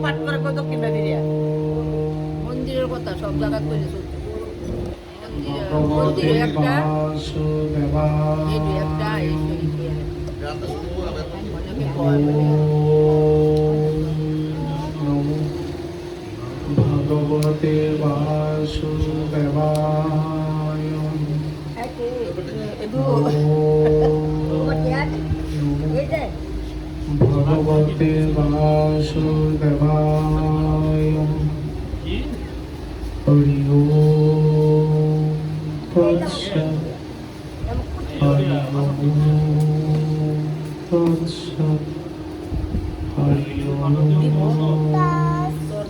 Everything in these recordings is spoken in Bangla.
পাঠ করে কত কিনা দিরিয়া মন্দিরের কথা সব জায়গা করে চলছে মন্দিরে একটা এই দুই একটা এই ভগবতে বাসুদেবায় ভগবতে বাসুদেবায় হরি ওম তৎসৎ হরি ওম তৎসৎ হরি ওম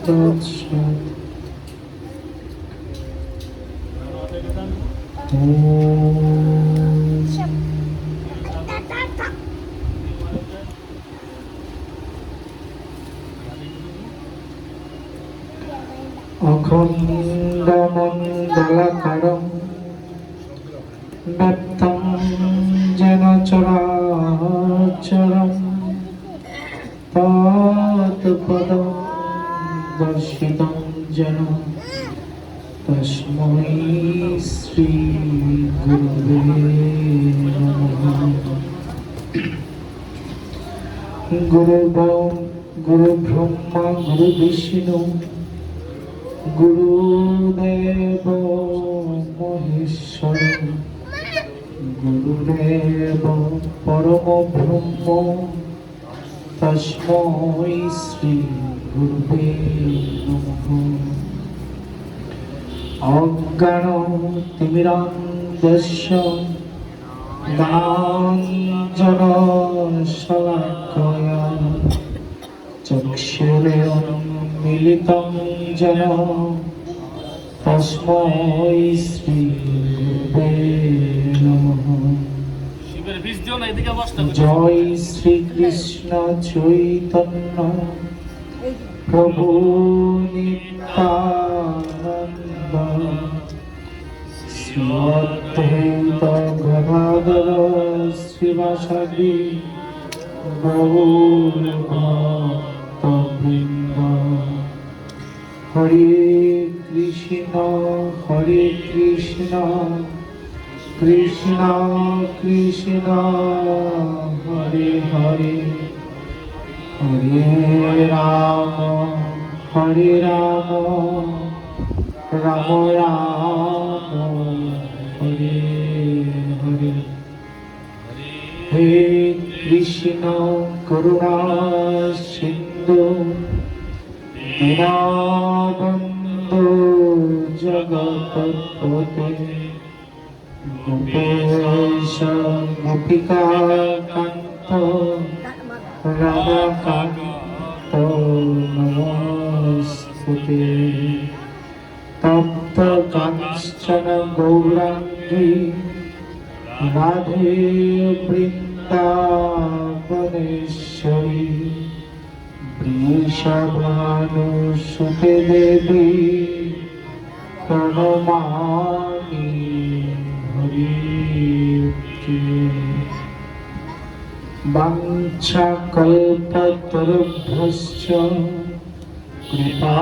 তৎসৎ অখণ্ডমণ্ডলাকারং ব্যক্তং যেন চরাচরং তৎপদং দর্শিতং যেন তস্मै শ্রী গুরুবে নমঃ। গুরু ব্রহ্মা গুরু বিষ্ণু গুরুদেব মহেশ্বর গুরুদেব পরম ব্রহ্ম তস্मै শ্রী গুরুবে নমঃ। অজ্ঞানতিমিরান্ধস্য জ্ঞানাঞ্জনশলাকয়া চক্ষুरुन्मीलितं येन তস্मै শ্রী গুরুবে নমঃ। জয় শ্রীকৃষ্ণ চৈতন্য প্রভু নিত্যানন্দ শ্রী অদ্বৈত গদাধর শ্রীবাসাদি গৌর ভক্তবৃন্দ। হরে কৃষ্ণ কৃষ্ণ কৃষ্ণ হরে হরে হরে রাম রাম রাম হরে হরে। হে কৃষ্ণ করুণা সিন্ধু দীনবন্ধু জগৎপতে গোপেশ গোপিকা কান্ত রাধাকান্ত নমস্তুতে। তপ্ত কাঞ্চন গৌরাঙ্গী রাধে বৃন্দাবনেশ্বরী বৃষভানুসুতে দেবী প্রণমামি হরিপ্রিয়ে। বাঞ্ছাকল্পতরুভ্যশ্চ কৃপা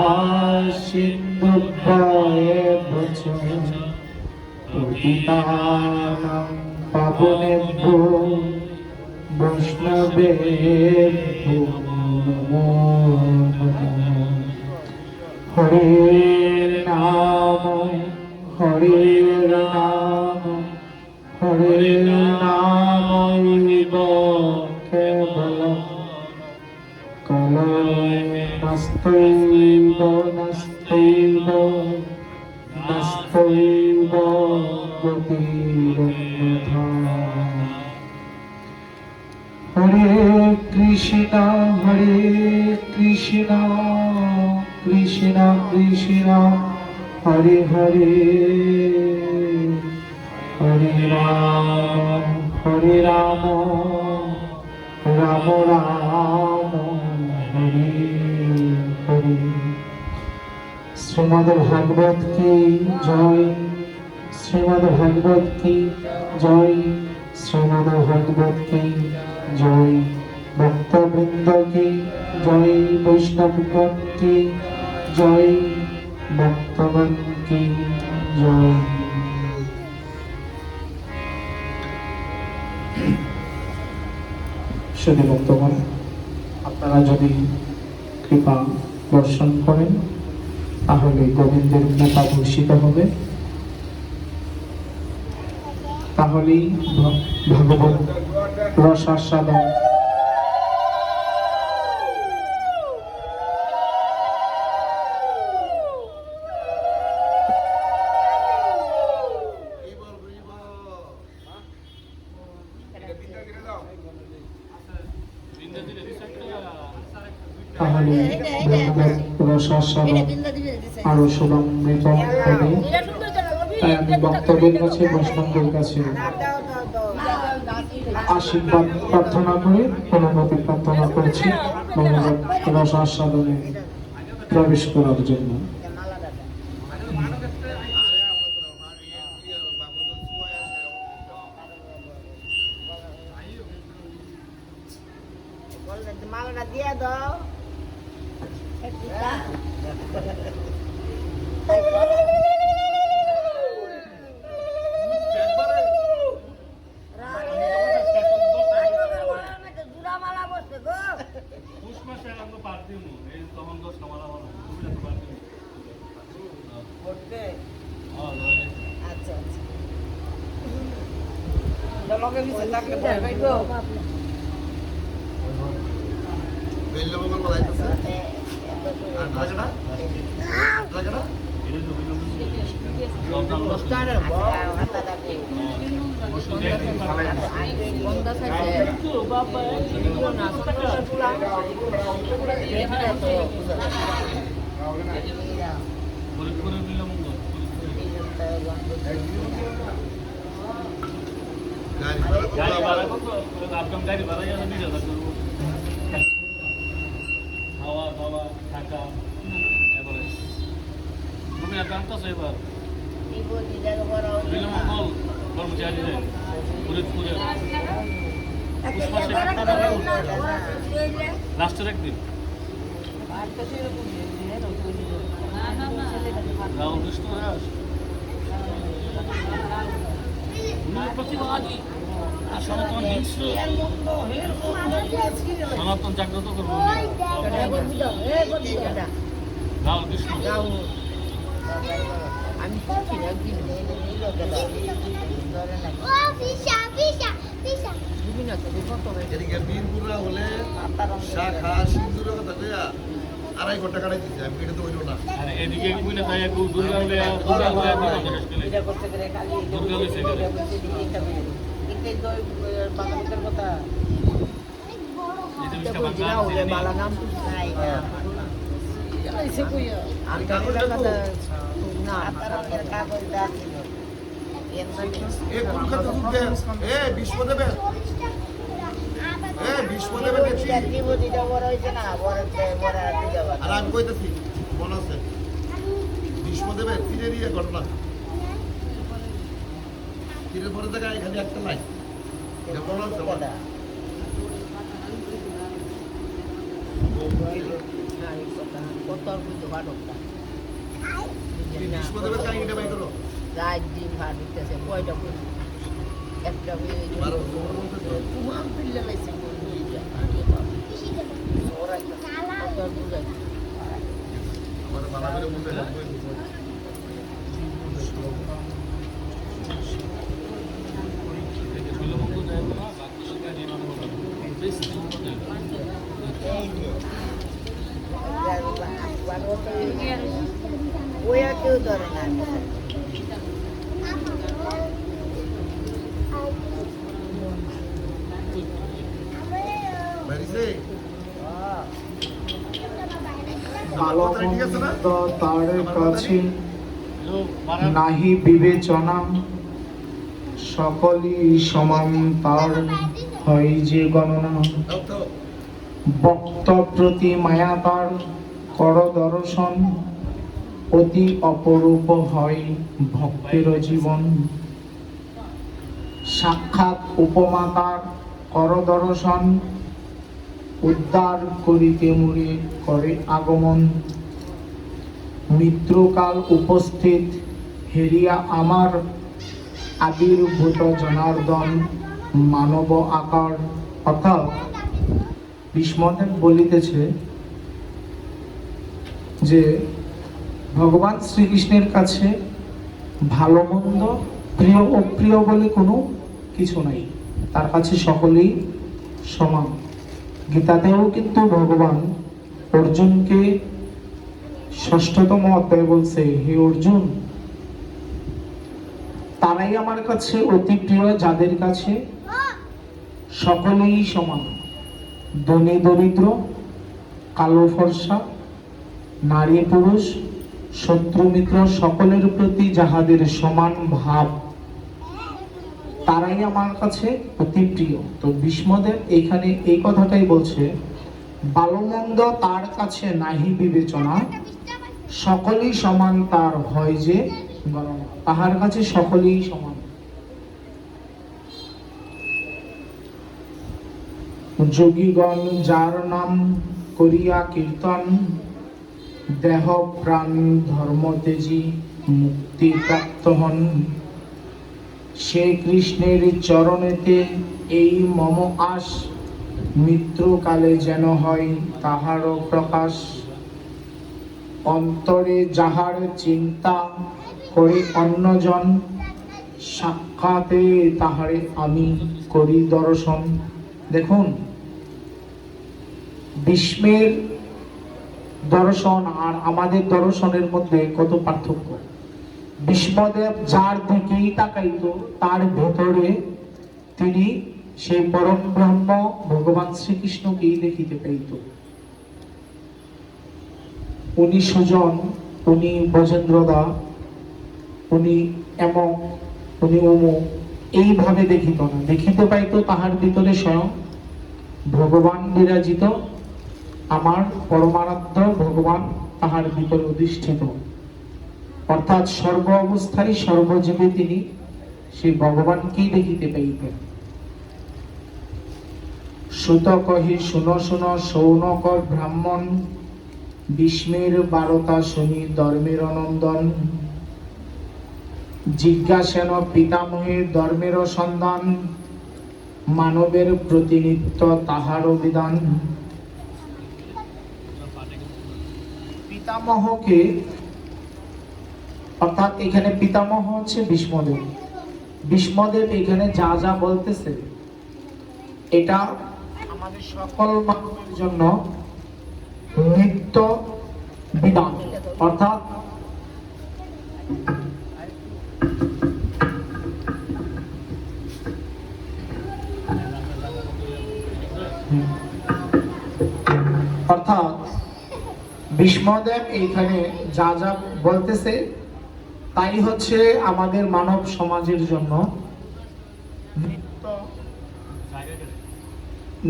সিন্ধুভ্যেব চ পতিতানাং পাবনেভ্যো বৈষ্ণবেভ্যো নমো নমঃ। হরে নাম হরে নাম কেবলম নাস্তৈব গতিরন্যথা। হরে কৃষ্ণ কৃষ্ণ কৃষ্ণ হরে হরে হরে রাম রাম রাম হরে হরে। শ্রীমদ্ ভাগবত কি জয়, শ্রীমদ্ ভাগবত কি জয়, শ্রীমদ্ ভাগবত কি জয়, ভক্তবৃন্দ কি জয় বৈষ্ণবগণ কি জয়, ভক্তগণ কি জয়। শুধু ভক্তগণ, আপনারা যদি কৃপা দর্শন করেন তাহলে গোবিন্দের কৃপা ঘোষিত হবে, তাহলেই ভগবত রসাস্বাদন তাহলে রসাস্বাদন আরো সুলম্বিত হবে। তাই আমি বক্তব্যের কাছে বৈষ্ণবদের কাছে আশীর্বাদ প্রার্থনা করে অনুমতি প্রার্থনা করেছি ভগবত রসাস্বাদনে প্রবেশ করার জন্য। মালাটা দিয়ে দাও। খাওয়া দাওয়া থাকা এবারে তুমি আর জানতেছো এবার বিলমঙ্গল কর্মচারীদের ফরিদপুরের লাস্টের একদিন রামকৃষ্ণ দাস প্রতিবাদী সনাতন হিংস্র সনাতন জাগ্রত করবো রামকৃষ্ণ আমি এদিকে বীরপুরা হলে শাখা সিন্দুরের কথা কইয়া 2.5 ঘন্টা কাটাই দিচ্ছে, আমি এটা তো হইল না। আর এদিকে কই না তাই একটু দুর্গা হলে দুর্গা হলে একটু শেষ করে দুর্গা হইছে গেলে এই জিনিসটা বাংলা এ কুরুক্ষেত্র যুদ্ধে বিশ্বদেবের দেখছি। আর আমি কইতেছি মনে আছে বিশ্বদেবের তীরেরই এক ঘটনা। তীরের পরে জায়গায় এখানে একটা লাইন মনে আছে আমার। বিশ্বদেবের কাহিনীটা বাই করো। রাত দিন ভাত দিতেছে কয়টা করে একটা তোমার পিল্লে লাইছে আমার ভালো করে বলতে ওয়া কেউ ধরে না। কালমন্দ তার কাছে নাহি বিবেচনা, সকলই সমান তার হয় যে গণনা। ভক্ত প্রতি মায়া তার কর দর্শন, অতি অপরূপ হয় ভক্তের জীবন। সাক্ষাৎ উপমা তার কর দর্শন, উদ্ধার করিতে মোরে করে আগমন। মৃত্যুকাল উপস্থিত হেরিয়া আমার আবির্ভূত জনার্দন মানব আকার। অর্থাৎ ভীষ্মদেব বলিতেছে যে ভগবান শ্রীকৃষ্ণের কাছে ভালো মন্দ, প্রিয় অপ্রিয় বলে কোনো কিছু নাই, তার কাছে সকলেই সমান। গীতাতেও কিন্তু ভগবান অর্জুনকে ষষ্ঠতম অধ্যায়ে বলছে, হে অর্জুন, তারাই আমার কাছে অতি প্রিয় যাদের কাছে সকলেই সমান। ধনী দরিদ্র, কালো ফর্সা, নারী পুরুষ, শত্রু মিত্র সকলের প্রতি যাহাদের সমান ভাব, তারাই আমার কাছে অতি প্রিয়। তো ভীষ্মদেব এখানে এই কথাটাই বলছে, ভালো মন্দ তার কাছে নাহি বিবেচনা, সকলেই সমান তার হয় যে গণনা। তাহার কাছে সকলেই সমান। যোগীগণ যার নাম করিয়া কীর্তন, দেহ প্রাণ ধর্ম তেজি মুক্তি প্রাপ্ত হন। সে কৃষ্ণের চরণেতে এই মম আস, মৃত্যুকালে যেন হয় তাহারও প্রকাশ। অন্তরে যাহার চিন্তা করে অন্যজন, সাক্ষাতে তাহারে আমি করি দর্শন। দেখুন, ভীষ্মের দর্শন আর আমাদের দর্শনের মধ্যে কত পার্থক্য। ভীষ্মদেব যার দিকেই তাকাইতো তার ভেতরে তিনি সেই পরম ব্রহ্ম ভগবান শ্রীকৃষ্ণকেই দেখিতে পাইত। উনি সুজন, উনি ব্রজেন্দ্রদা, উনি এমক, উনি অমুক, এইভাবে দেখিত না। দেখিতে পাইতো তাহার ভিতরে স্বয়ং ভগবান বিরাজিত, আমার পরমারাধ্য ভগবান তাহার ভিতরে অধিষ্ঠিত। অর্থাৎ সর্ব অবস্থায় সর্বজীবে তিনি সেই ভগবানকেই দেখিতে পাইতেন। সুত কহে শুনো শুনো সৌনকর ব্রাহ্মণ, ভীষ্মের বারতা শুনি ধর্মের নন্দন। জিজ্ঞাসেন পিতামহে ধর্মের সন্ধান, মানবের প্রতিনিত্য তাহারও বিধান। পিতামহকে, অর্থাৎ এখানে পিতামহ হচ্ছে ভীষ্মদেব। ভীষ্মদেব এখানে যা যা বলতেছে এটা আমাদের সকল মানুষের জন্য নিত্য বিধান। অর্থাৎ ভীষ্মদেব এইখানে যা যা বলতেছে তাই হচ্ছে আমাদের মানব সমাজের জন্য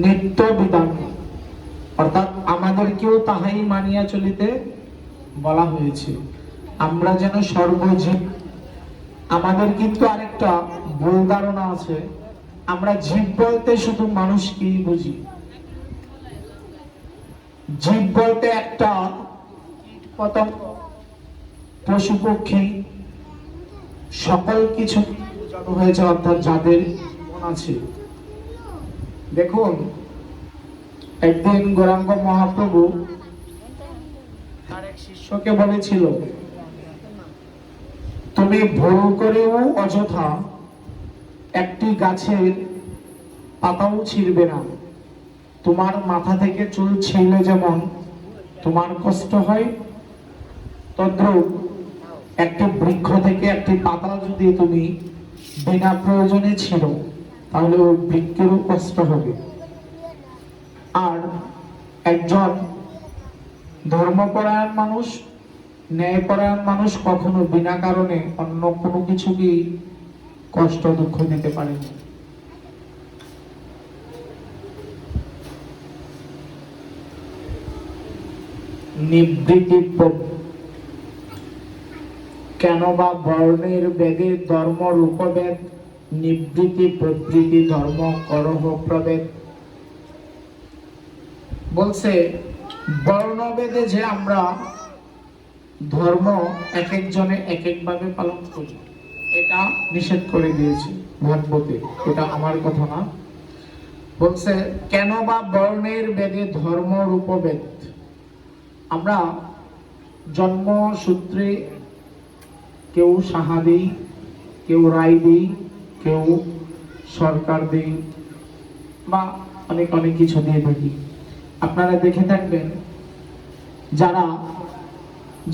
নিত্য বিধান। অর্থাৎ আমাদেরকেও তাহাই মানিয়া চলিতে বলা হয়েছে। আমরা যেন সর্বজীব, আমাদের কিন্তু আরেকটা ভুল ধারণা আছে, আমরা জীব বলতে শুধু মানুষকেই বুঝি। জীব বলতে একটা পতঙ্গ, পশু পক্ষী সকল কিছু বোঝানো হয়েছে, অর্থাৎ যাদের জীবন আছে। দেখুন, একদিন গৌরাঙ্গ মহাপ্রভু তার এক শিষ্যকে বলেছিল, তুমি ভুল করেও অযথা একটি গাছের পাতাও ছিঁড়বে না। তোমার মাথা থেকে চুল ছিঁড়লে যেমন তোমার কষ্ট হয়, তদ্রূপ একটি বৃক্ষ থেকে একটি পাতা যদি তুমি বিনা প্রয়োজনে ছিঁড়ো তাহলে ওই বৃক্ষেরও কষ্ট হবে। আর একজন ধর্মপরায়ণ মানুষ, ন্যায়পরায়ণ মানুষ কখনো বিনা কারণে অন্য কোনো কিছুকেই কষ্ট দুঃখ দিতে পারে না। নিবৃত্তি কেন বা বর্ণের বেদে ধর্ম রূপভেদ, নিবৃত্তি প্রবৃত্তি ধর্ম করহ প্রভেদ। বলছে বর্ণভেদে যে আমরা ধর্ম এক একজনে এক এক ভাবে পালন করি, এটা নিষেধ করে দিয়েছে ভাগবতে। এটা আমার কথা না। বলছে কেন বা বর্ণের বেদে ধর্ম রূপভেদ। আমরা জন্ম সূত্রে কেউ সাহা দেই, কেউ রায় দেই, কেউ সরকার দেই, বা অনেক অনেক কিছু দিয়ে থাকি। আপনারা দেখে থাকবেন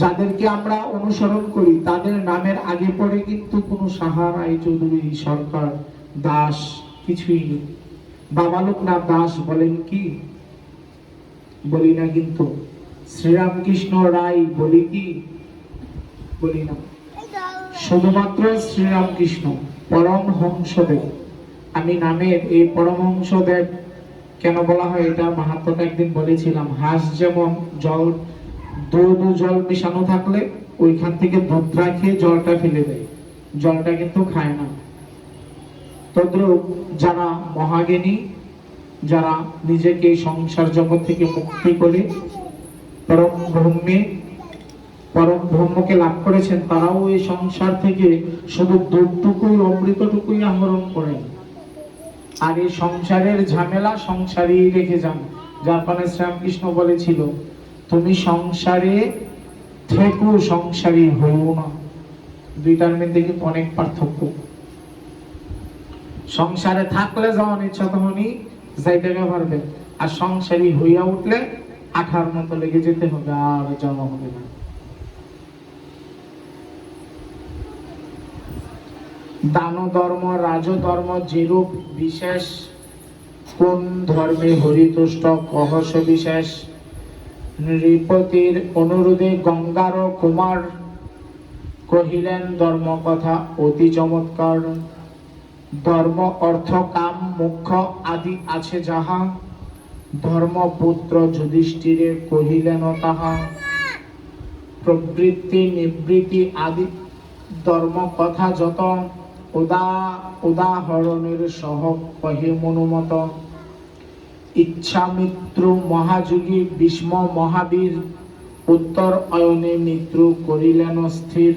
যাদেরকে আমরা অনুসরণ করি তাদের নামের আগে পরে কিন্তু কোনো সাহা, রায় চৌধুরী, সরকার, দাস কিছুই নেই। বাবা লোকনাথ দাস বলেন কি? বলি না। কিন্তু শ্রীরামকৃষ্ণ রায় বলি কি? বলি না। শুধুমাত্র শ্রীরামকৃষ্ণ পরমহংসদেব। আমি নামের এই পরমহংসদেব কেন বলা হয় এটা মাহাত্ম্যটা একদিন বলেছিলাম। হাঁস যেমন দুধ জল মিশানো থাকলে ওইখান থেকে দুধটা খেয়ে জলটা ফেলে দেয়, জলটা কিন্তু খায় না। তদ্রূপ যারা মহাজ্ঞানী, যারা নিজেকে সংসার জগৎ থেকে মুক্তি করে পরম ব্রহ্মকে লাভ করেছেন, তারাও এই সংসার থেকে শুধু দুধটুকুই, অমৃতটুকুই আহরণ করেন। আর এই সংসারের ঝামেলা সংসারেই রেখে যান। যার কারণে শ্রীরামকৃষ্ণ বলেছিল, তুমি সংসারে থেকো, সংসারী হইও না। দুইটার মধ্যে কিন্তু অনেক পার্থক্য। সংসারে থাকলে যখন ইচ্ছা তখনই যাইতে পারবেন, আর সংসারী হইয়া উঠলে আঠার মতো লেগে যেতে হবে, আর যাওয়া হবে না। দান ধর্ম, রাজ ধর্ম যেরূপ বিশেষ, কোন ধর্মে হরিতুষ্ট কহস বিশেষ। নৃপতির অনুরোধে গঙ্গার কুমার কহিলেন ধর্ম কথা অতি চমৎকার। ধর্ম অর্থ কাম মুখ্য আদি আছে যাহা, ধর্মপুত্র যুধিষ্ঠিরে কহিলেন তাহা। প্রবৃত্তি নিবৃত্তি আদি ধর্ম কথা যত, উদাহরণের সহ কহে মনুমত। ইচ্ছামিত্র মহাযোগী ভীষ্ম মহাবীর, উত্তর অয়নে মিত্র করিলেন স্থির।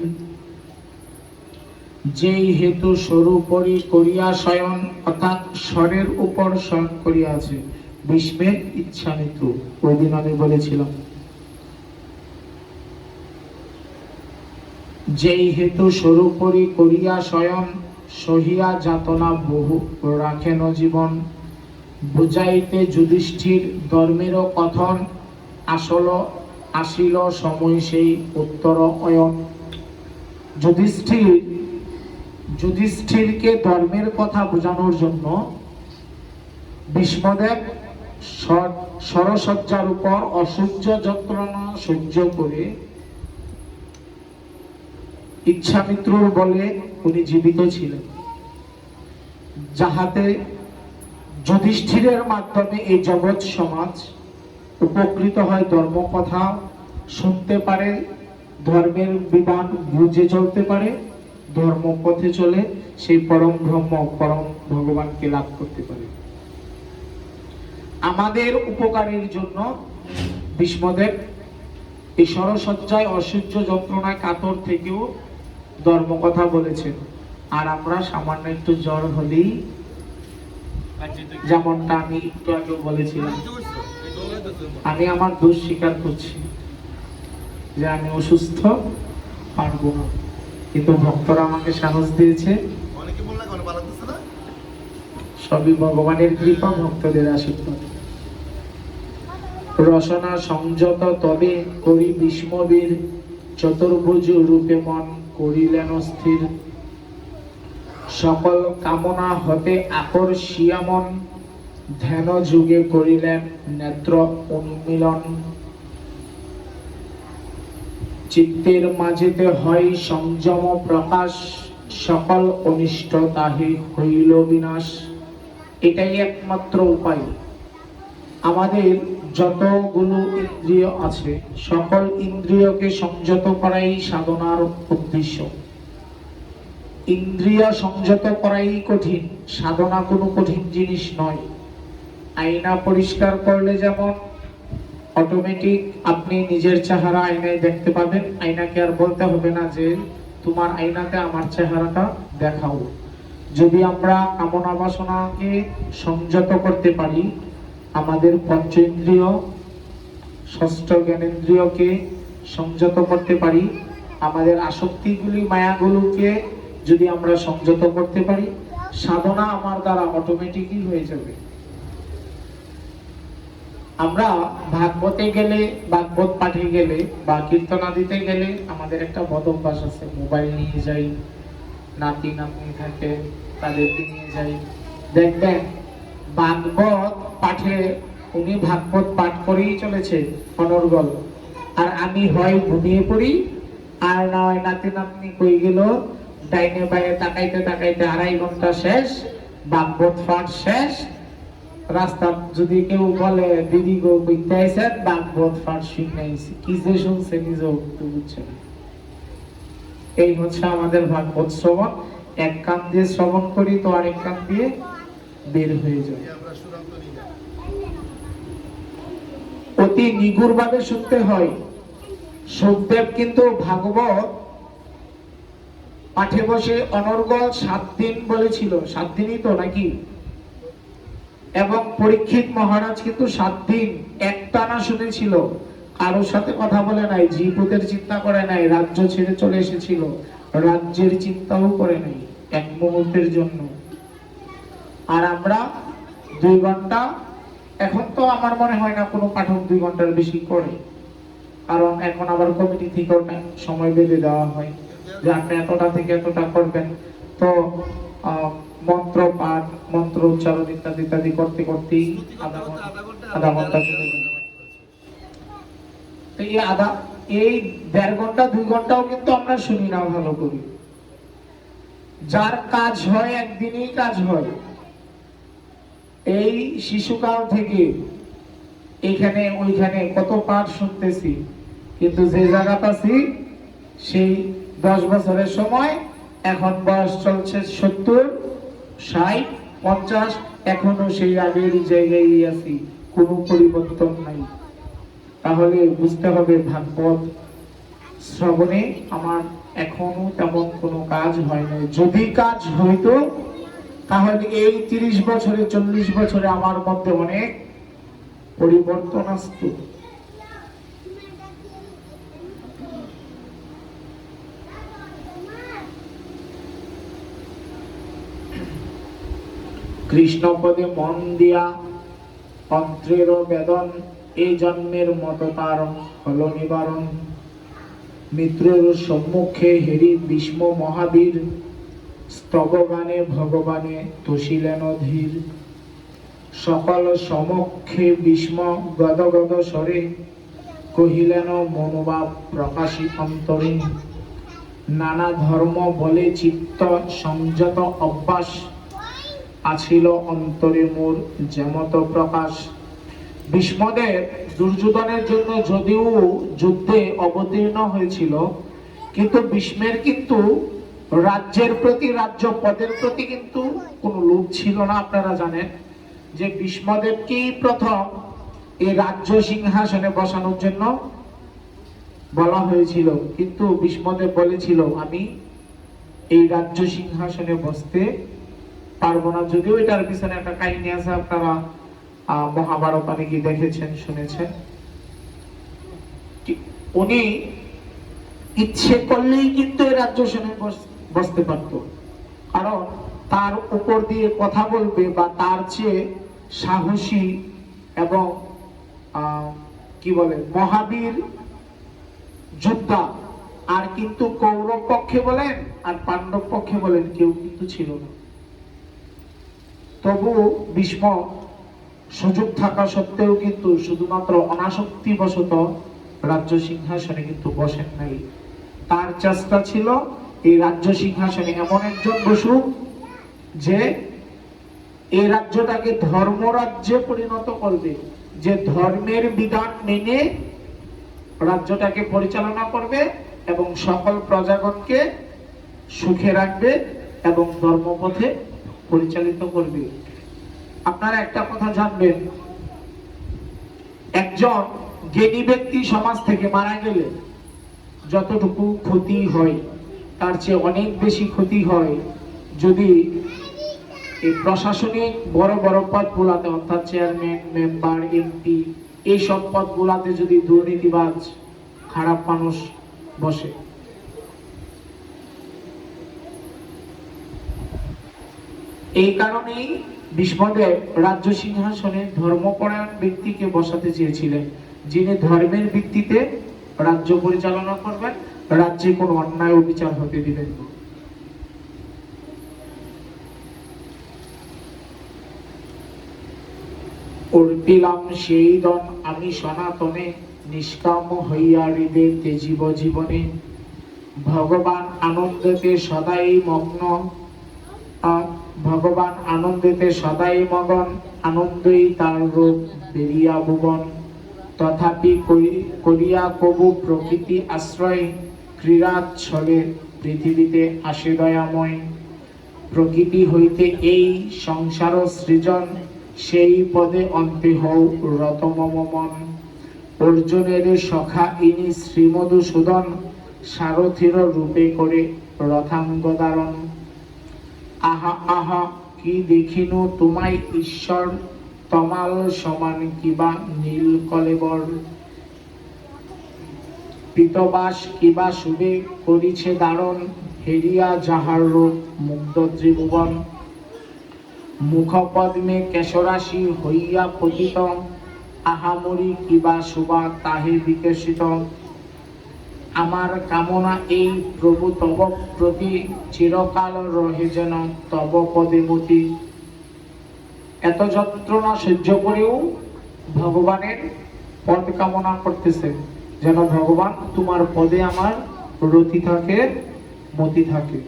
যেই হেতু স্বরূপরি করিয়া শয়ন, অর্থাৎ স্বরের উপর শয়ন করিয়াছে ভীষ্মের ইচ্ছামিত্র। ওই দিন আমি বলেছিলাম, যেই হেতু স্বরূপরি করিয়া শয়ন, সহিয়া যাতনা বহু রাখেন জীবন। বুঝাইতে যুধিষ্ঠির ধর্মের কথন, আসিল সময় সেই উত্তর অয়ন। যুধিষ্ঠিরকে ধর্মের কথা বোঝানোর জন্য ভীষ্মদেব সরসজ্জার উপর অসহ্য যন্ত্রণা সহ্য করে ইচ্ছামিত্রর বলে উনি জীবিত ছিলেন, যাহাতে যুধিষ্ঠিরের মাধ্যমে এই জগৎ সমাজ উপকৃত হয়, ধর্ম কথা শুনতে পারে, ধর্মের বিধান বুঝে চলতে পারে, ধর্ম পথে চলে সেই পরম ব্রহ্ম, পরম ভগবানকে লাভ করতে পারে। আমাদের উপকারের জন্য ভীষ্মদেব এই সরসজ্জায় অসহ্য যন্ত্রণায় কাতর থেকেও ধর্ম কথা বলেছেন। আর আমরা সামান্য একটু জ্বর হলেই, যেমনটা আমি একটু আগে বলেছিলাম, আমি আমার দোষ স্বীকার করছি যে আমি অসুস্থ, পারবো না, কিন্তু ভক্তরা আমাকে সাহস দিয়েছে। সবই ভগবানের কৃপা, ভক্তদের আশীর্বাদ। রসনা সংযত তবে করি ভীষ্মবীর, চতুর্ভুজ রূপে মন করিলেন স্থির। সকল কামনা হতে আকর্ষিয়া মন, ধ্যান যুগে করিলেন নেত্র উন্মিলন। চিত্তের মাঝেতে হয় সংযম প্রকাশ, সকল অনিষ্ট তাহে হইল বিনাশ। এটাই একমাত্র উপায়। আমাদের যতগুলো ইন্দ্রিয় আছে, সকল ইন্দ্রিয়কে সংযত করাই সাধনার উদ্দেশ্য। ইন্দ্রিয় সংযত করাই কঠিন, সাধনা কোনো কঠিন জিনিস নয়। আয়না পরিষ্কার করলে যেমন অটোমেটিক আপনি নিজের চেহারা আয়নায় দেখতে পাবেন। আয়নাকে আর বলতে হবে না যে তোমার আয়নাতে আমার চেহারাটা দেখাও। যদি আমরা কামনা বাসনাকে সংযত করতে পারি, আমাদের পঞ্চেন্দ্রিয়, ষষ্ঠ জ্ঞানেন্দ্রিয়কে সংযত করতে পারি, আমাদের আসক্তিগুলি, মায়াগুলোকে যদি আমরা সংযত করতে পারি, সাধনা আমার দ্বারা অটোমেটিকই হয়ে যাবে। আমরা ভাগবতে গেলে, ভাগবত পাঠে গেলে বা কীর্তনাদিতে গেলে আমাদের একটা বদ অভ্যাস আছে, মোবাইল নিয়ে যাই, নাতি নাতনি থাকে তাদেরকে নিয়ে যাই। দেখবেন ভাগবত পাঠে উনি ভাগবত পাঠ করেই চলেছে অনর্গল, আর আমি হয় ঘুমিয়ে পড়ি, আর না হয় নাতি নাতনি কই গেল, ডাইনে বাইরে তাকাইতে তাকাইতে 2.5 ঘন্টা শেষ, ভাগবত পাঠ শেষ। রাস্তা যদি কেউ বলে দিদি গো কইতে আইছেন, ভাগবত পাঠ শুনে আইছি, কি যে শুনছে নিজেও বুঝছে না। এই হচ্ছে আমাদের ভাগবত শ্রবণ। এক কান দিয়ে শ্রবণ করি তো আরেক কান দিয়ে বের হয়ে যায়। অতি নিগুড় ভাবে শুনতে হয়। সুখদেব কিন্তু ভাগবত পাঠে বসে অনর্গল 7 দিন বলেছিল, 7 দিনই তো নাকি? এবং পরীক্ষিত মহারাজ কিন্তু 7 দিন একটানা শুনেছিল, কারোর সাথে কথা বলে নাই, জীবদের চিন্তা করে নাই, রাজ্য ছেড়ে চলে এসেছিল, রাজ্যের চিন্তাও করে নাই এক মুহূর্তের জন্য। আর আমরা 2 ঘন্টা, এখন তো আমার মনে হয় না কোনো পাঠক 2 ঘন্টার বেশি করে, কারণ এখন আবার কমিটি থেকেও সময় বেঁধে দেওয়া হয় যে আপনি এতটা থেকে এতটা করবেন। তো মন্ত্র পাঠ, মন্ত্র উচ্চারণ ইত্যাদি ইত্যাদি করতে করতেই আধা ঘন্টা চলে যায়। তো এই 1.5 ঘন্টা 2 ঘন্টাও কিন্তু আমরা শুনি না ভালো করি। যার কাজ হয় একদিনই কাজ হয়। এই শিশুকাল থেকে এখানে ওইখানে কত পাঠ শুনতেছি, কিন্তু যে জায়গাটা আছি সেই 10 বছরের সময়, এখন বয়স চলছে 70, 60, 50, এখনো সেই আগের জায়গায় আছি, কোনো পরিবর্তন নাই। তাহলে বুঝতে হবে ভাগবত শ্রবণে আমার এখনো তেমন কোনো কাজ হয় না। যদি কাজ হইতো তাহলে এই 30 বছরে 40 বছরে আমার মধ্যে অনেক পরিবর্তন আসতো। কৃষ্ণ পদে মন দিয়া অন্ত্রের বেদন, এই জন্মের মতো তার হলো নিবারণ। মিত্রের সম্মুখে হেরি ভীষ্ম মহাবীর, স্তব গানে ভগবানে তসিলেন ধীর। সকল সমক্ষে ভীষ্ম গদ গদ স্বরে, কহিলেন মনোভাব প্রকাশী অন্তরে। নানা ধর্ম বলে চিত্ত সংযত অভ্যাস, আছিল অন্তরে মোর যেমত প্রকাশ। ভীষ্মদেব দুর্যোধনের জন্য যদিও যুদ্ধে অবতীর্ণ হয়েছিল, কিন্তু ভীষ্মের কিন্তু রাজ্যের প্রতি, রাজ্য পদের প্রতি কিন্তু কোনো লোভ ছিল না। আপনারা জানেন যে ভীষ্মদেবকেই প্রথম এই রাজ্য সিংহাসনে বসানোর জন্য বলা হয়েছিল, কিন্তু ভীষ্মদেব বলেছিল আমি এই রাজ্য সিংহাসনে বসতে পারবো না। যদিও এটার পিছনে একটা কাহিনী আছে, আপনারা মহাভারত অনেকে দেখেছেন, শুনেছেন। উনি ইচ্ছে করলেই কিন্তু এই রাজ্য সিংহাসনে বসতে পারতো, কারণ তার উপর দিয়ে কথা বলবে বা তার চেয়ে সাহসী এবং কি বলে মহাবীর যোদ্ধা আর কিন্তু কৌরব পক্ষে বলেন আর পাণ্ডব পক্ষে বলেন কেউ কিন্তু ছিল না। তবু ভীষ্ম সুযোগ থাকা সত্ত্বেও কিন্তু শুধুমাত্র অনাসক্তি বশত রাজ্য সিংহাসনে কিন্তু বসেন নাই। তার চেষ্টা ছিল এই রাজ্য সিংহাসনে এমন একজন বসুক যে এই রাজ্যটাকে ধর্মরাজ্যে পরিণত করবে, যে ধর্মের বিধান মেনে রাজ্যটাকে পরিচালনা করবে এবং সকল প্রজাগণকে সুখে রাখবে এবং ধর্মপথে পরিচালিত করবে। আপনারা একটা কথা জানবেন, একজন জ্ঞানী ব্যক্তি সমাজ থেকে মারা গেলে যতটুকু ক্ষতি হয় তার চেয়ে অনেক বেশি ক্ষতি হয় যদি এই প্রশাসনিক বড় বড় পদগুলাতে, অর্থাৎ চেয়ারম্যান, মেম্বার, এমপি, এইসব পদগুলাতে যদি দুর্নীতিবাজ খারাপ মানুষ বসে। এই কারণেই ভীষ্মদেব রাজ্য সিংহাসনে ধর্মপরায়ণ ব্যক্তিকে বসাতে চেয়েছিলেন, যিনি ধর্মের ভিত্তিতে রাজ্য পরিচালনা করবেন, রাজ্যে কোনো অন্যায় অবিচার হতে দিবেন না। অর্পিলাম সেই দন আমি সনাতনে, নিষ্কাম হইয়া হৃদে তেজীব জীবনে। ভগবান আনন্দেতে সদাই মগ্ন, ভগবান আনন্দেতে সদাই মগন, আনন্দই তার রূপ বেরিয়া ভুবন। তথাপি করিয়া কবু প্রকৃতি আশ্রয়, ক্রীড়াত ছলে পৃথিবীতে আসে দয়াময়। প্রকৃতি হইতে এই সংসার সৃজন, সেই পদে অন্তে হও রত মম মন। অর্জুনের সখা ইনি শ্রীমধুসূদন, সারথির রূপে করে রথাঙ্গ ধারণ। আহা আহা কি দেখিনু তোমায় ঈশ্বর, তমাল সমান কিবা নীল কলেবর। পীতবাস কিবা শুভে করিছে দারণ, হেরিয়া যাহার রূপ মুগ্ধ ত্রিভুবন। মুখপদ্মে কেশরাশি হইয়া পতিত, আহামরি কিবা শোভা তাহে বিকশিত। আমার কামনা এই প্রভু তব প্রতি, চিরকাল রহে যেন তব পদে মতি। এত যন্ত্রণা সহ্য করেও ভগবানের পদ কামনা করতেছে, যেন ভগবান তোমার পদে আমার রতি থাকে, মতি থাকে।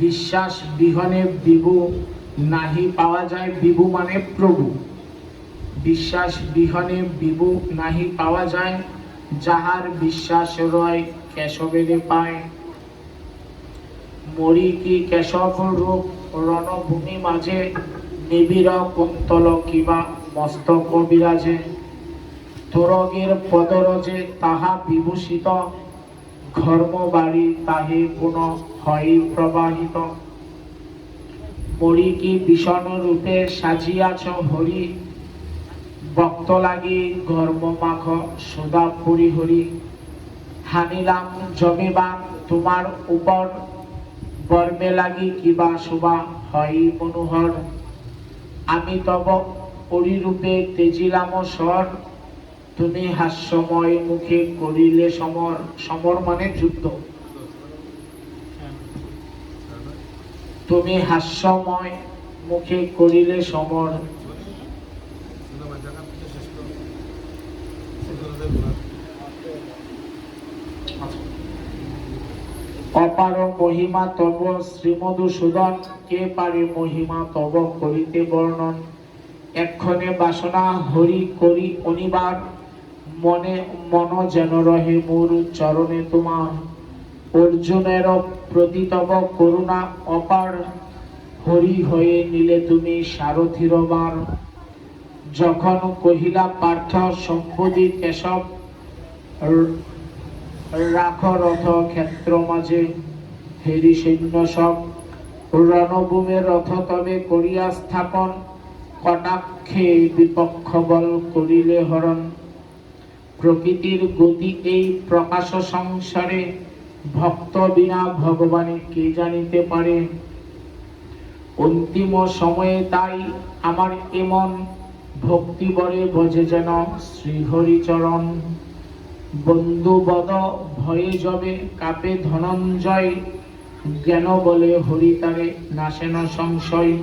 বিশ্বাস বিহনে বিভু নাহি পাওয়া যায়, বিভু মানে প্রভু। বিশ্বাস বিহনে বিভু নাহি পাওয়া যায়, যাহার বিশ্বাস রয় কেশবেরে পায়। মরি কি কেশব রূপ রণভূমি মাঝে, নিবিড় কুন্তল কিবা মস্তক বিরাজে। তোরগের পদরজে তাহা বিভূষিত, ঘর্ম বাড়ি তাহে পুন হয় প্রবাহিত। মরি কি বিষণ রূপে সাজিয়াছ হরি, ভক্ত লাগি গর্ব মাখ সদা পরিহরি। হানিলাম জমিবান তোমার উপর, বর্মে লাগি কিবা শোভা হয় মনোহর। আমি তব পরিরূপে তেজিলাম স্বর, তুমি হাস্যময় মুখে করিলে সমর। সমর মানে যুদ্ধ। তুমি হাস্যময় মুখে করিলে সমর। অপার মহিমা তব শ্রীমধুসূদন, কে পারে মহিমা তব করিতে বর্ণন। এক্ষণে বাসনা হরি করি অনিবার, মনে মন যেন রহে মোর চরণে তোমার। অর্জুনের প্রতি তব করুণা অপার, হরি হয়ে নিলে তুমি সারথির বার। যখন কহিলা পার্থ সম্পদি কেশব, রাখ রথ ক্ষেত্র মাঝে, হেরি সৈন্য সব। রণভূমে রথ তবে করিয়া স্থাপন, কটাক্ষে বিপক্ষ বল করিলে হরণ। প্রকৃতির গতি এই প্রকাশ সংসারে, ভক্ত বিনা ভগবানে কে জানিতে পারে। অন্তিম সময়ে তাই আমার এমন, ভক্তি বরে ভজে যেন শ্রীহরি চরণ। বন্ধু বদ ভয়ে যবে কাপে ধনঞ্জয়, জ্ঞান বলে হরি তারে নাশেন সংশয়।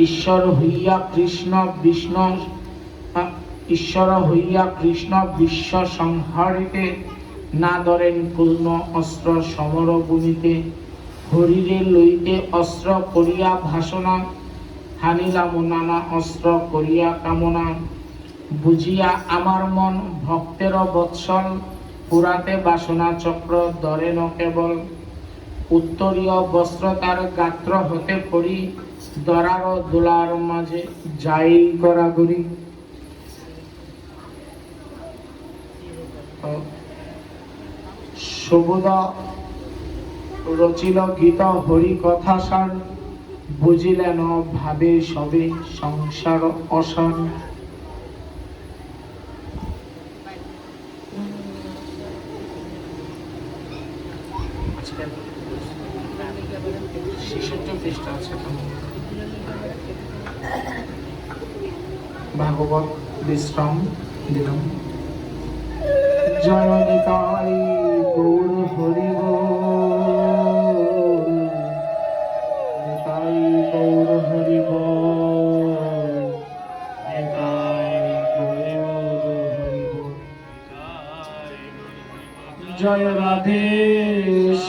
ঈশ্বর হইয়া কৃষ্ণ বিষ্ণু, ঈশ্বর হইয়া কৃষ্ণ বিশ্ব সংহারিতে, না ধরেন পূর্ণ অস্ত্র সমর ভূমিতে। হরিরে লইতে অস্ত্র করিয়া ভাষণা, হানিলাম নানা অস্ত্র করিয়া কামনা। বুঝিয়া আমার মন ভক্তের বৎসল, পুরাতে বাসনা চক্র ধরে ন কেবল। উত্তরীয় বস্ত্র তার গাত্র হতে পড়ি, দরার ও দোলার মাঝে যাই গড়াগড়ি, সবুদা রচিল গীত হরি কথা সার, বুঝিলেন ভাবে সবে সংসার অসার। ভাগবত বিশ্রাম দিলাম। জয় নিতাই গৌর হরি বল, নিতাই গৌর হরি বল, নিতাই গৌর হরি বল। জয় রাধে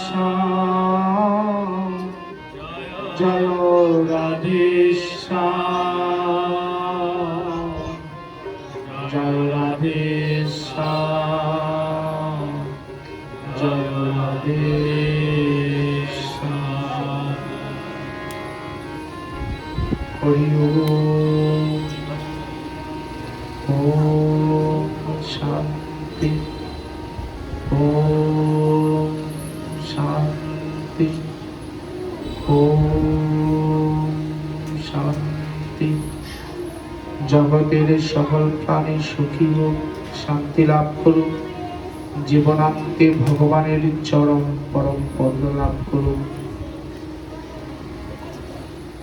শ্যাম, জয় রাধে শ্যাম, জয় রাধে শ্যাম, জয় রাধে শ্যাম। হরি ওম শান্তি, ওম শান্তি, ওম শান্তি। জগতের সকল প্রাণী সুখী হোক, শান্তি লাভ করুক, জীবনান্তে ভগবানের চরম পরম পদ লাভ করুক।